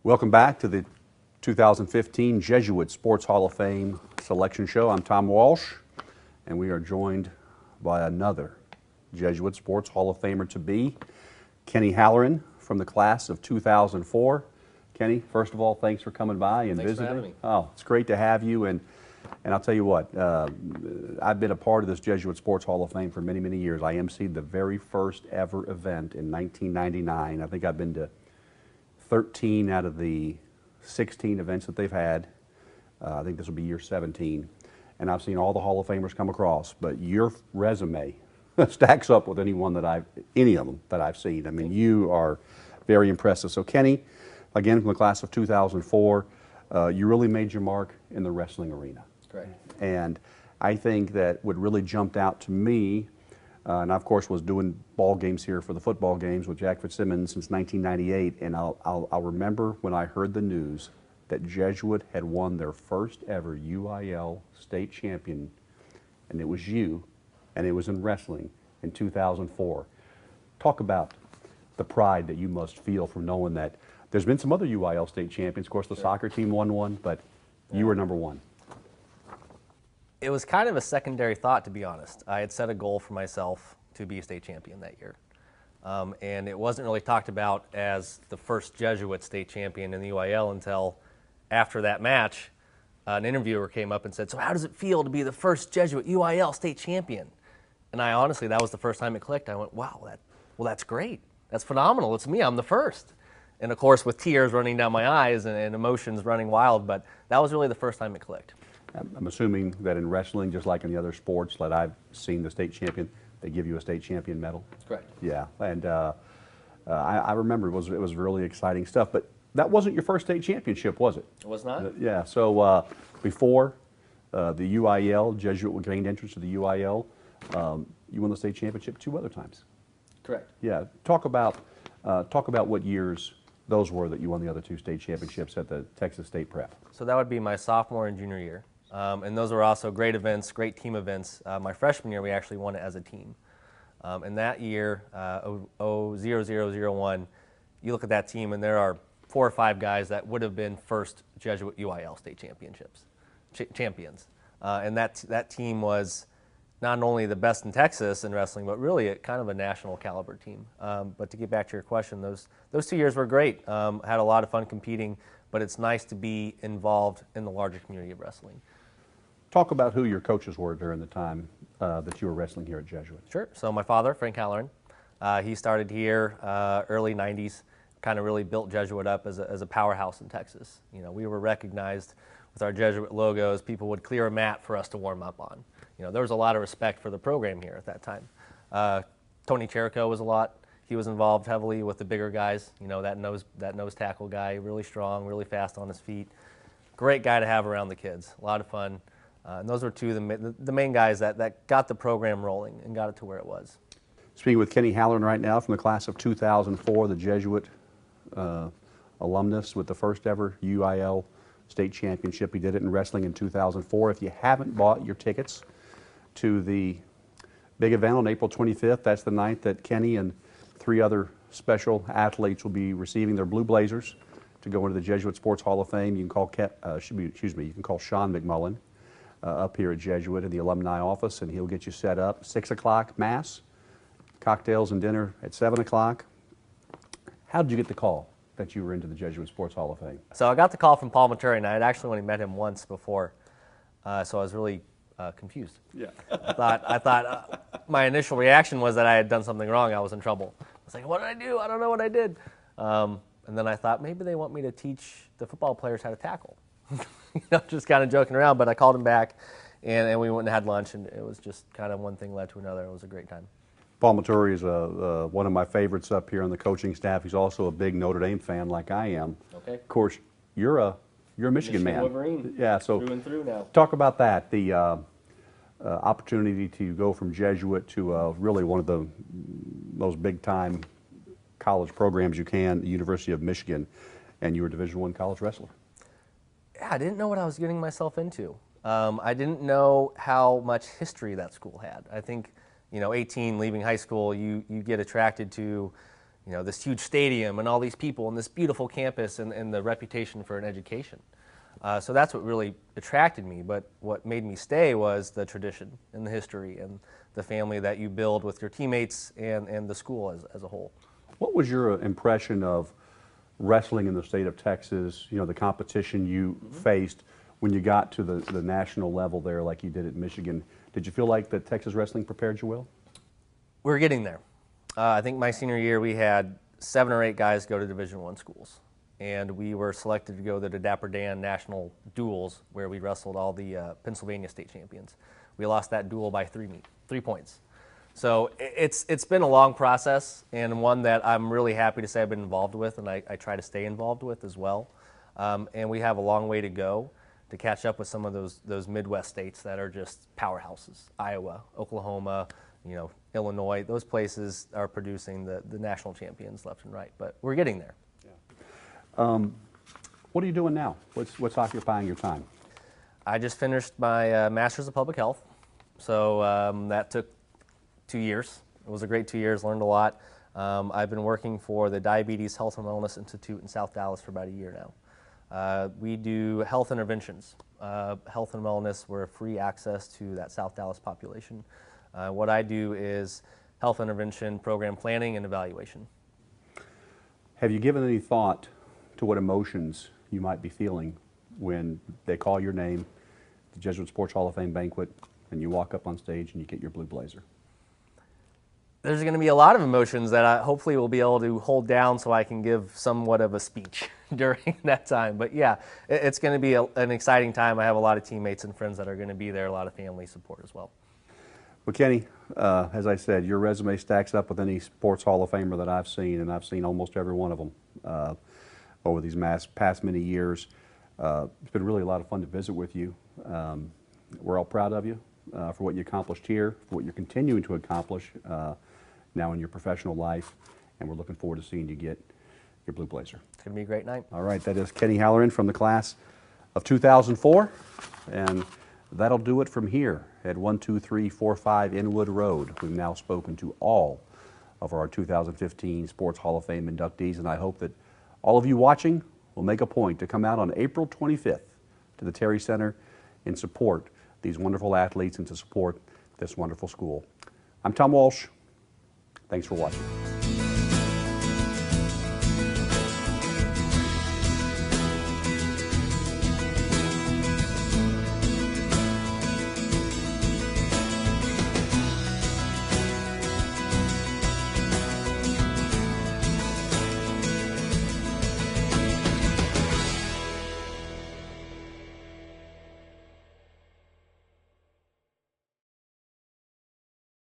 Welcome back to the 2015 Jesuit Sports Hall of Fame selection show. I'm Tom Walsh, and we are joined by another Jesuit Sports Hall of Famer to be, Kenny Halloran from the class of 2004. Kenny, first of all, thanks for coming by and Thanks visiting. for having me. Oh, it's great to have you, and I'll tell you what, I've been a part of this Jesuit Sports Hall of Fame for many, many years. I emceed the very first ever event in 1999. I think I've been to 13 out of the 16 events that they've had. I think this will be year 17. And I've seen all the Hall of Famers come across, but your resume stacks up with any of them that I've seen. I mean, you are very impressive. So Kenny, again from the class of 2004, you really made your mark in the wrestling arena. Correct. And I think that what really jumped out to me, and I, of course, was doing ball games here for the football games with Jack Fitzsimmons since 1998, and I'll remember when I heard the news that Jesuit had won their first ever UIL state champion, and it was you, and it was in wrestling in 2004. Talk about the pride that you must feel from knowing that there's been some other UIL state champions. Of course, the soccer team won one, but you were number one. It was kind of a secondary thought, to be honest. I had set a goal for myself to be a state champion that year. And it wasn't really talked about as the first Jesuit state champion in the UIL until after that match, an interviewer came up and said, "So how does it feel to be the first Jesuit UIL state champion?" And I honestly, that was the first time it clicked. I went, wow, that's great. That's phenomenal. It's me. I'm the first. And of course, with tears running down my eyes and emotions running wild, but that was really the first time it clicked. I'm assuming that in wrestling, just like in the other sports that I've seen the state champion, they give you a state champion medal. Correct. Yeah, and I remember it was really exciting stuff. But that wasn't your first state championship, was it? It was not? Yeah, so before the UIL, Jesuit gained entrance to the UIL, you won the state championship 2 other times. Correct. Yeah, talk about what years those were that you won the other 2 state championships at the Texas State Prep. So that would be my sophomore and junior year. And those were also great events, great team events. My freshman year, we actually won it as a team. And that year, 0001, you look at that team, and there are 4 or 5 guys that would have been first Jesuit UIL state champions. And that team was not only the best in Texas in wrestling, but really kind of a national caliber team. But to get back to your question, those 2 years were great. Had a lot of fun competing, but it's nice to be involved in the larger community of wrestling. Talk about who your coaches were during the time that you were wrestling here at Jesuit. Sure. So my father, Frank Halloran, he started here early 90s, kind of really built Jesuit up as a powerhouse in Texas. You know, we were recognized with our Jesuit logos. People would clear a mat for us to warm up on. You know, there was a lot of respect for the program here at that time. Tony Cherico was he was involved heavily with the bigger guys. You know, that nose tackle guy, really strong, really fast on his feet. Great guy to have around the kids. A lot of fun. And those were 2 of the main guys that got the program rolling and got it to where it was. Speaking with Kenny Halloran right now from the class of 2004, the Jesuit alumnus with the first ever UIL state championship. He did it in wrestling in 2004. If you haven't bought your tickets to the big event on April 25th, that's the night that Kenny and 3 other special athletes will be receiving their blue blazers to go into the Jesuit Sports Hall of Fame. You can call you can call Sean McMullen up here at Jesuit in the alumni office, and he'll get you set up. 6 o'clock mass, cocktails and dinner at 7 o'clock. How did you get the call that you were into the Jesuit Sports Hall of Fame? So I got the call from Paul Maturi, and I had actually only met him once before, so I was really confused. Yeah. I thought my initial reaction was that I had done something wrong. I was in trouble. I was like, what did I do? I don't know what I did. And then I thought maybe they want me to teach the football players how to tackle. You know, just kind of joking around. But I called him back, and we went and had lunch, and it was just kind of one thing led to another. It was a great time. Paul Maturi is one of my favorites up here on the coaching staff. He's also a big Notre Dame fan like I am. Okay. Of course, you're a Michigan man. Wolverine. Yeah, so through and through now. Talk about that, the opportunity to go from Jesuit to really one of the most big-time college programs you can, the University of Michigan, and you were a Division I college wrestler. Yeah, I didn't know what I was getting myself into. I didn't know how much history that school had. I think, you know, 18, leaving high school, you get attracted to you know, this huge stadium and all these people and this beautiful campus and the reputation for an education. So that's what really attracted me, but what made me stay was the tradition and the history and the family that you build with your teammates and the school as a whole. What was your impression of wrestling in the state of Texas, you know, the competition you faced when you got to the national level there like you did at Michigan? Did you feel like that Texas wrestling prepared you well? We're getting there. I think my senior year we had 7 or 8 guys go to Division I schools, and we were selected to go to the Dapper Dan National Duels where we wrestled all the Pennsylvania state champions. We lost that duel by 3 points. So it's been a long process, and one that I'm really happy to say I've been involved with, and I try to stay involved with as well. And we have a long way to go to catch up with some of those Midwest states that are just powerhouses. Iowa, Oklahoma, you know, Illinois, those places are producing the national champions left and right, but we're getting there. Yeah. What are you doing now? What's occupying your time? I just finished my Master's of Public Health, so that took 2 years. It was a great 2 years, learned a lot. I've been working for the Diabetes Health and Wellness Institute in South Dallas for about a year now. We do health interventions, health and wellness. We're free access to that South Dallas population. What I do is health intervention, program planning, and evaluation. Have you given any thought to what emotions you might be feeling when they call your name, the Jesuit Sports Hall of Fame banquet, and you walk up on stage and you get your blue blazer? There's going to be a lot of emotions that I hopefully will be able to hold down so I can give somewhat of a speech during that time. But yeah, it's going to be an exciting time. I have a lot of teammates and friends that are going to be there, a lot of family support as well. Well, Kenny, as I said, your resume stacks up with any sports Hall of Famer that I've seen, and I've seen almost every one of them over these past many years. It's been really a lot of fun to visit with you. We're all proud of you for what you accomplished here, for what you're continuing to accomplish now in your professional life, and we're looking forward to seeing you get your blue blazer. It's going to be a great night. All right, that is Kenny Halloran from the class of 2004, and that'll do it from here at 12345 Inwood Road. We've now spoken to all of our 2015 Sports Hall of Fame inductees, and I hope that all of you watching will make a point to come out on April 25th to the Terry Center and support these wonderful athletes and to support this wonderful school. I'm Tom Walsh. Thanks for watching.